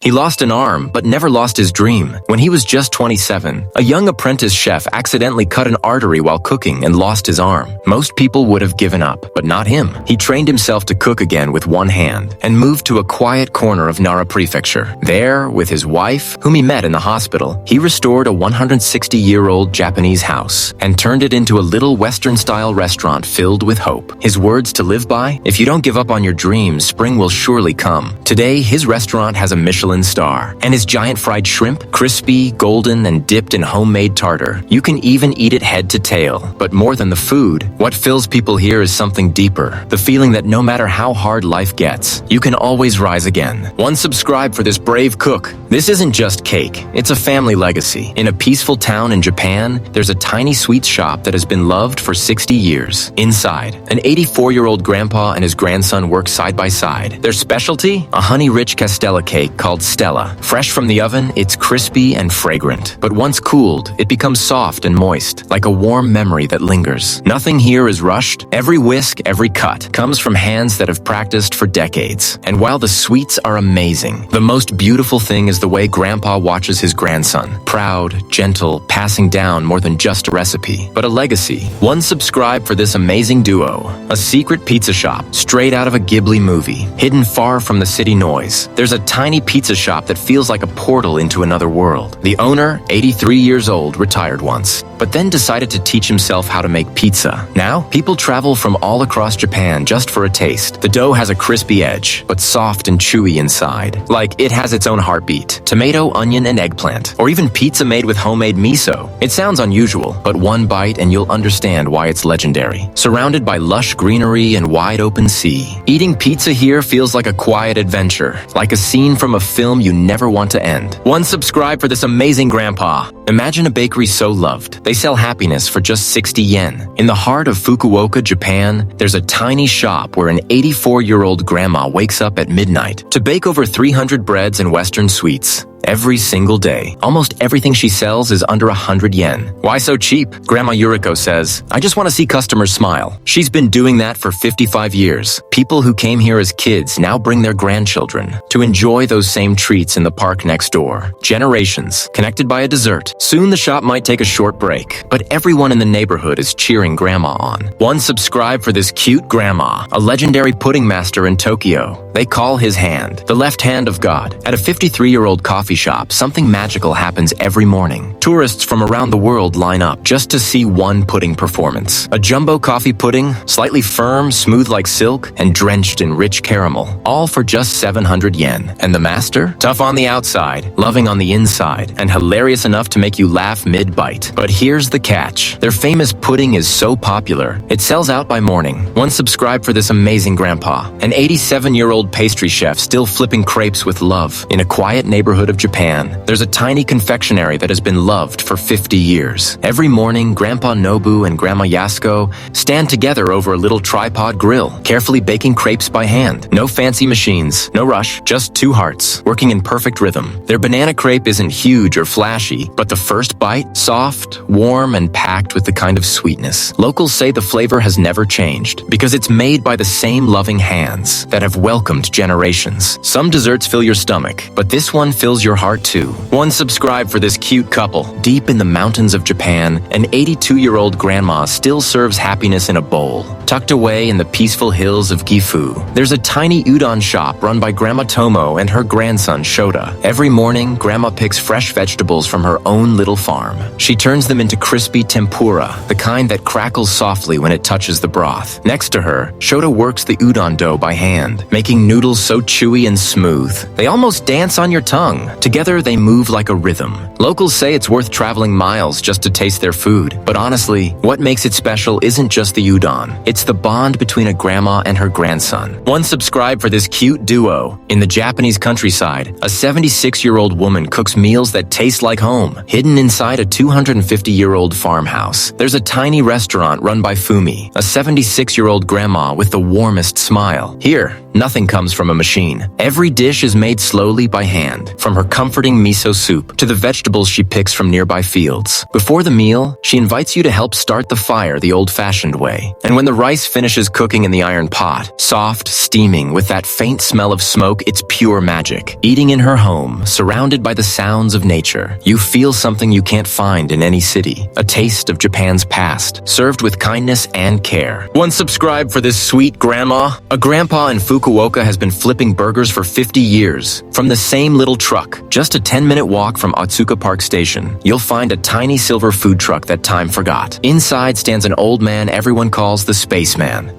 He lost an arm, but never lost his dream. When he was just 27, a young apprentice chef accidentally cut an artery while cooking and lost his arm. Most people would have given up, but not him. He trained himself to cook again with one hand and moved to a quiet corner of Nara Prefecture. There, with his wife, whom he met in the hospital, he restored a 160-year-old Japanese house and turned it into a little Western-style restaurant filled with hope. His words to live by: if you don't give up on your dreams, spring will surely come. Today, his restaurant has a Michelin star, and his giant fried shrimp, crispy, golden, and dipped in homemade tartar. You can even eat it head to tail. But more than the food, what fills people here is something deeper. The feeling that no matter how hard life gets, you can always rise again. One subscribe for this brave cook. This isn't just cake, it's a family legacy. In a peaceful town in Japan, there's a tiny sweet shop that has been loved for 60 years. Inside, an 84-year-old grandpa and his grandson work side by side. Their specialty? A honey-rich Castella cake called Stella. Fresh from the oven, it's crispy and fragrant. But once cooled, it becomes soft and moist, like a warm memory that lingers. Nothing here is rushed. Every whisk, every cut, comes from hands that have practiced for decades. And while the sweets are amazing, the most beautiful thing is the way Grandpa watches his grandson. Proud, gentle, passing down more than just a recipe, but a legacy. One subscribe for this amazing duo. A secret pizza shop, straight out of a Ghibli movie, hidden far from the city noise. There's a tiny pizza shop that feels like a portal into another world. The owner, 83 years old, retired once, but then decided to teach himself how to make pizza. Now, people travel from all across Japan just for a taste. The dough has a crispy edge, but soft and chewy inside, like it has its own heartbeat. Tomato, onion, and eggplant, or even pizza made with homemade miso. It sounds unusual, but one bite and you'll understand why it's legendary. Surrounded by lush greenery and wide open sea, eating pizza here feels like a quiet adventure, like a scene from a film you never want to end. One subscribe for this amazing grandpa. Imagine a bakery so loved, they sell happiness for just 60 yen. In the heart of Fukuoka, Japan, there's a tiny shop where an 84-year-old grandma wakes up at midnight to bake over 300 breads and Western sweets. Every single day. Almost everything she sells is under 100 yen. Why so cheap? Grandma Yuriko says, I just want to see customers smile. She's been doing that for 55 years. People who came here as kids now bring their grandchildren to enjoy those same treats in the park next door. Generations, connected by a dessert. Soon the shop might take a short break, but everyone in the neighborhood is cheering Grandma on. One subscribe for this cute grandma, a legendary pudding master in Tokyo. They call his hand the left hand of God. At a 53-year-old coffee shop, something magical happens every morning. Tourists from around the world line up just to see one pudding performance. A jumbo coffee pudding, slightly firm, smooth like silk, and drenched in rich caramel, all for just 700 yen. And the master? Tough on the outside, loving on the inside, and hilarious enough to make you laugh mid-bite. But here's the catch. Their famous pudding is so popular, it sells out by morning. One subscribe for this amazing grandpa, an 87-year-old pastry chef still flipping crepes with love in a quiet neighborhood of Japan. There's a tiny confectionery that has been loved for 50 years. Every morning, Grandpa Nobu and Grandma Yasuko stand together over a little tripod grill, carefully baking crepes by hand. No fancy machines, no rush, just two hearts, working in perfect rhythm. Their banana crepe isn't huge or flashy, but the first bite, soft, warm, and packed with the kind of sweetness. Locals say the flavor has never changed, because it's made by the same loving hands that have welcomed generations. Some desserts fill your stomach, but this one fills your heart too. One subscribe for this cute couple. Deep in the mountains of Japan, an 82-year-old grandma still serves happiness in a bowl. Tucked away in the peaceful hills of Gifu, there's a tiny udon shop run by Grandma Tomo and her grandson Shota. Every morning, Grandma picks fresh vegetables from her own little farm. She turns them into crispy tempura, the kind that crackles softly when it touches the broth. Next to her, Shota works the udon dough by hand, making noodles so chewy and smooth. They almost dance on your tongue. Together, they move like a rhythm. Locals say it's worth traveling miles just to taste their food. But honestly, what makes it special isn't just the udon. It's the bond between a grandma and her grandson. One subscribe for this cute duo. In the Japanese countryside, a 76-year-old woman cooks meals that taste like home, hidden inside a 250-year-old farmhouse. There's a tiny restaurant run by Fumi, a 76-year-old grandma with the warmest smile. Here, nothing comes from a machine. Every dish is made slowly by hand, from her comforting miso soup to the vegetables she picks from nearby fields. Before the meal, she invites you to help start the fire the old-fashioned way. And when the rice finishes cooking in the iron pot, soft, steaming, with that faint smell of smoke, it's pure magic. Eating in her home, surrounded by the sounds of nature, you feel something you can't find in any city. A taste of Japan's past, served with kindness and care. One subscribe for this sweet grandma. A grandpa in Fukuoka has been flipping burgers for 50 years. From the same little truck, just a 10-minute walk from Otsuka Park Station, you'll find a tiny silver food truck that time forgot. Inside stands an old man everyone calls the Spaceman.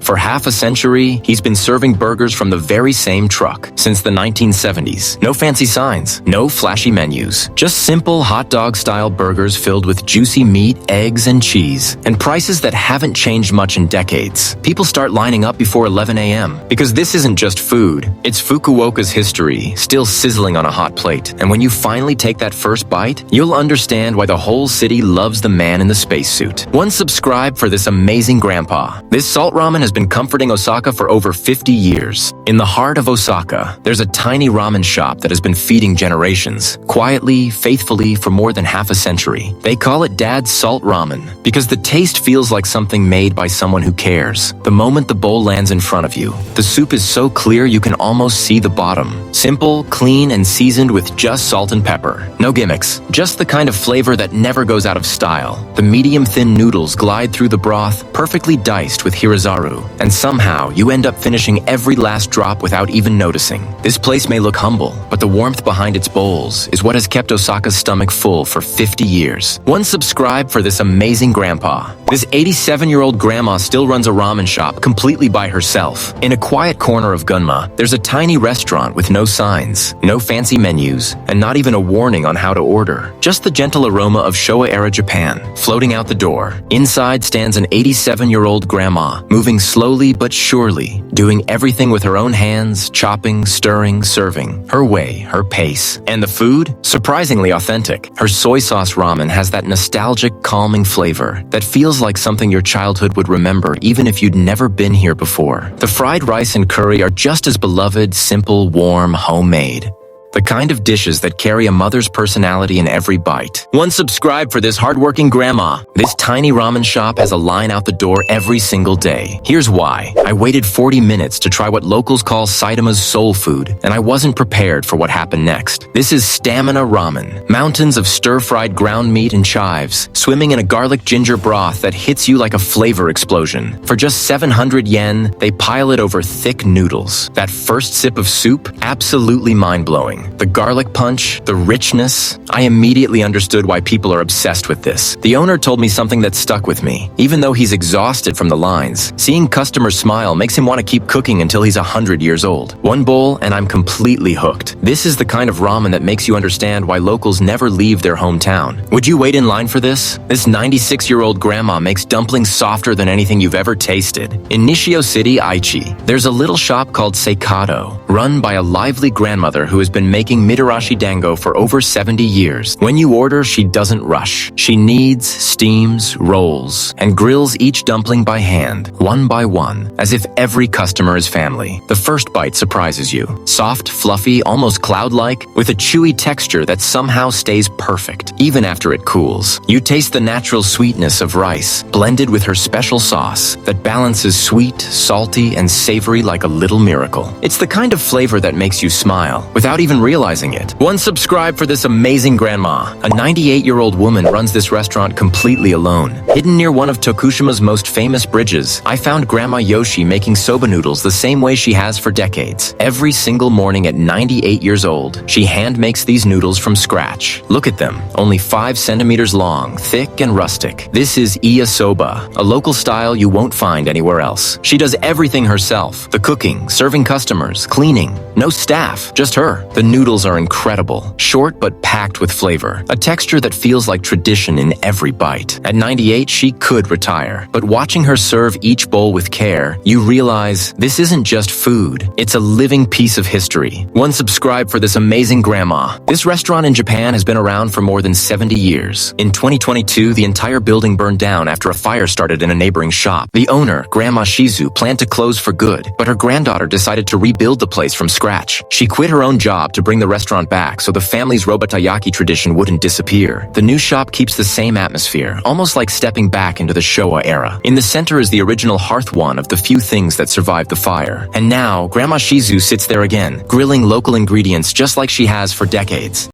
For half a century, he's been serving burgers from the very same truck since the 1970s. No fancy signs, no flashy menus, just simple hot dog-style burgers filled with juicy meat, eggs, and cheese, and prices that haven't changed much in decades. People start lining up before 11 a.m. because this isn't just food, it's Fukuoka's history, still sizzling on a hot plate. And when you finally take that first bite, you'll understand why the whole city loves the man in the spacesuit. One subscribe for this amazing grandpa. This salt ramen has been comforting Osaka for over 50 years. In the heart of Osaka, there's a tiny ramen shop that has been feeding generations, quietly, faithfully, for more than half a century. They call it Dad's Salt Ramen because the taste feels like something made by someone who cares. The moment the bowl lands in front of you, the soup is so clear you can almost see the bottom. Simple, clean, and seasoned with just salt and pepper. No gimmicks, just the kind of flavor that never goes out of style. The medium-thin noodles glide through the broth, perfectly diced with hirazaru, and somehow you end up finishing every last drop without even noticing. This place may look humble, but the warmth behind its bowls is what has kept Osaka's stomach full for 50 years. One subscribe for this amazing grandpa. This 87-year-old grandma still runs a ramen shop completely by herself. In a quiet corner of Gunma, there's a tiny restaurant with no signs, no fancy menus, and not even a warning on how to order. Just the gentle aroma of Showa-era Japan floating out the door. Inside stands an 87-year-old grandma, moving slowly but surely, doing everything with her own hands, chopping, stirring, serving. Her way, her pace. And the food? Surprisingly authentic. Her soy sauce ramen has that nostalgic, calming flavor that feels like something your childhood would remember even if you'd never been here before. The fried rice and curry are just as beloved, simple, warm, homemade. The kind of dishes that carry a mother's personality in every bite. One subscribe for this hardworking grandma. This tiny ramen shop has a line out the door every single day. Here's why. I waited 40 minutes to try what locals call Saitama's soul food, and I wasn't prepared for what happened next. This is stamina ramen. Mountains of stir-fried ground meat and chives, swimming in a garlic ginger broth that hits you like a flavor explosion. For just 700 yen, they pile it over thick noodles. That first sip of soup, absolutely mind-blowing. The garlic punch, the richness. I immediately understood why people are obsessed with this. The owner told me something that stuck with me. Even though he's exhausted from the lines, seeing customers smile makes him want to keep cooking until he's 100 years old. One bowl and I'm completely hooked. This is the kind of ramen that makes you understand why locals never leave their hometown. Would you wait in line for this? This 96-year-old grandma makes dumplings softer than anything you've ever tasted. In Nishio City, Aichi, there's a little shop called Seikado, run by a lively grandmother who has been making mitarashi dango for over 70 years. When you order, she doesn't rush. She kneads, steams, rolls, and grills each dumpling by hand, one by one, as if every customer is family. The first bite surprises you. Soft, fluffy, almost cloud-like, with a chewy texture that somehow stays perfect, even after it cools. You taste the natural sweetness of rice, blended with her special sauce that balances sweet, salty, and savory like a little miracle. It's the kind of flavor that makes you smile, without even realizing it. One subscribe for this amazing grandma. A 98-year-old woman runs this restaurant completely alone. Hidden near one of Tokushima's most famous bridges, I found Grandma Yoshi making soba noodles the same way she has for decades. Every single morning at 98 years old, she hand makes these noodles from scratch. Look at them, only 5 centimeters long, thick and rustic. This is iya soba, a local style you won't find anywhere else. She does everything herself. The cooking, serving customers, cleaning. No staff, just her. The noodles are incredible, short but packed with flavor, a texture that feels like tradition in every bite. At 98, she could retire, but watching her serve each bowl with care, you realize this isn't just food, it's a living piece of history. One subscribe for this amazing grandma. This restaurant in Japan has been around for more than 70 years. In 2022, the entire building burned down after a fire started in a neighboring shop. The owner, Grandma Shizu, planned to close for good, but her granddaughter decided to rebuild the place from scratch. She quit her own job to to bring the restaurant back so the family's robatayaki tradition wouldn't disappear. The new shop keeps the same atmosphere, almost like stepping back into the Showa era. In the center is the original hearth, one of the few things that survived the fire. And now, Grandma Shizu sits there again, grilling local ingredients just like she has for decades.